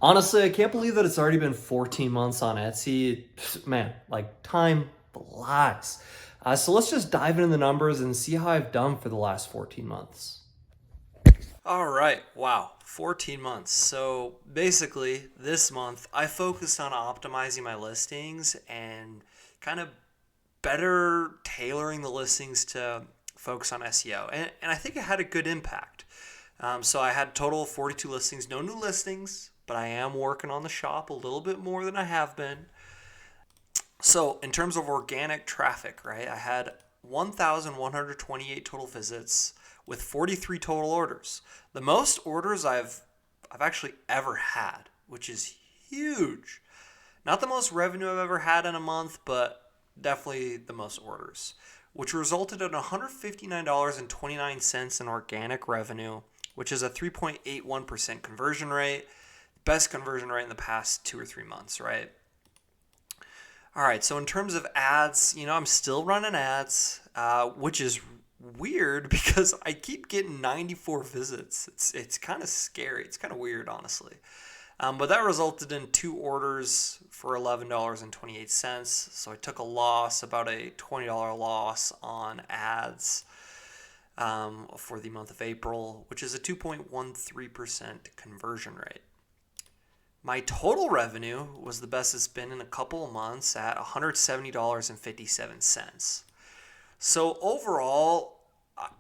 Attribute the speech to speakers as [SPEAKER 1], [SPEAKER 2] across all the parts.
[SPEAKER 1] Honestly, I can't believe that it's already been 14 months on Etsy. Man, like time flies. So let's just dive into the numbers and see how I've done for the last 14 months. All right, wow, 14 months. So basically, this month I focused on optimizing my listings and kind of better tailoring the listings to focus on SEO. And I think it had a good impact. So I had a total of 42 listings, no new listings, but I am working on the shop a little bit more than I have been. So in terms of organic traffic, right, I had 1,128 total visits with 43 total orders. The most orders I've actually ever had, which is huge. Not the most revenue I've ever had in a month, but definitely the most orders, which resulted in $159.29 in organic revenue, which is a 3.81% conversion rate. Best conversion rate in the past 2 or 3 months, right? All right, so in terms of ads, I'm still running ads, which is weird because I keep getting 94 visits. It's kind of scary. It's kind of weird, honestly. But that resulted in 2 orders for $11.28. So I took a loss, about a $20 loss on ads for the month of April, which is a 2.13% conversion rate. My total revenue was the best it's been in a couple of months at $170.57. So overall,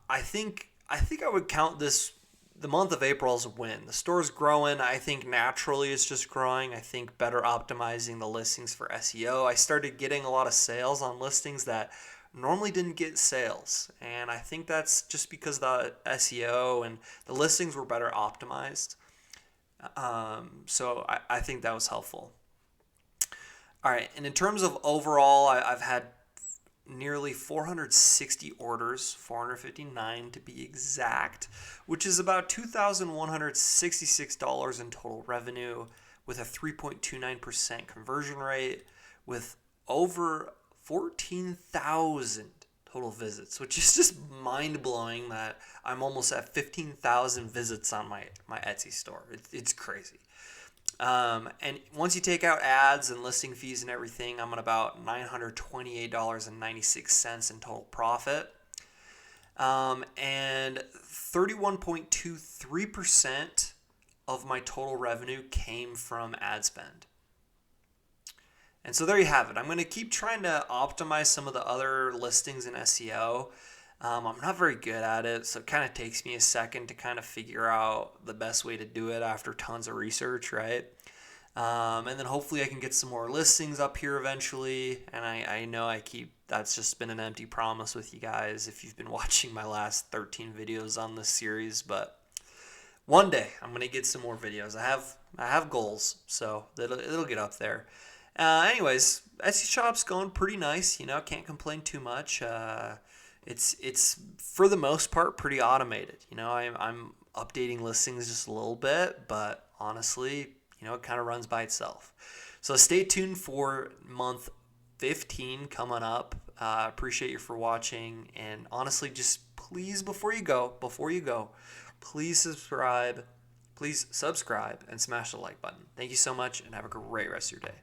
[SPEAKER 1] I think I would count the month of April as a win. The store's growing. I think naturally it's just growing. I think better optimizing the listings for SEO. I started getting a lot of sales on listings that normally didn't get sales. And I think that's just because the SEO and the listings were better optimized. So I think that was helpful. All right, and in terms of overall, I've had nearly 460 orders, 459 to be exact, which is about $2,166 in total revenue with a 3.29% conversion rate with over 14,000 total visits, which is just mind-blowing that I'm almost at 15,000 visits on my Etsy store. It's crazy. And once you take out ads and listing fees and everything, I'm at about $928.96 in total profit. And 31.23% of my total revenue came from ad spend. And so there you have it. I'm going to keep trying to optimize some of the other listings in SEO. I'm not very good at it, so it kind of takes me a second to kind of figure out the best way to do it after tons of research, right? And then hopefully I can get some more listings up here eventually. And I know that's just been an empty promise with you guys if you've been watching my last 13 videos on this series. But one day I'm going to get some more videos. I have goals, so it'll get up there. Anyways, Etsy shop's going pretty nice. Can't complain too much. It's for the most part pretty automated. I'm updating listings just a little bit, but honestly, it kind of runs by itself. So stay tuned for month 15 coming up. Appreciate you for watching, and honestly, just please before you go, please subscribe and smash the like button. Thank you so much, and have a great rest of your day.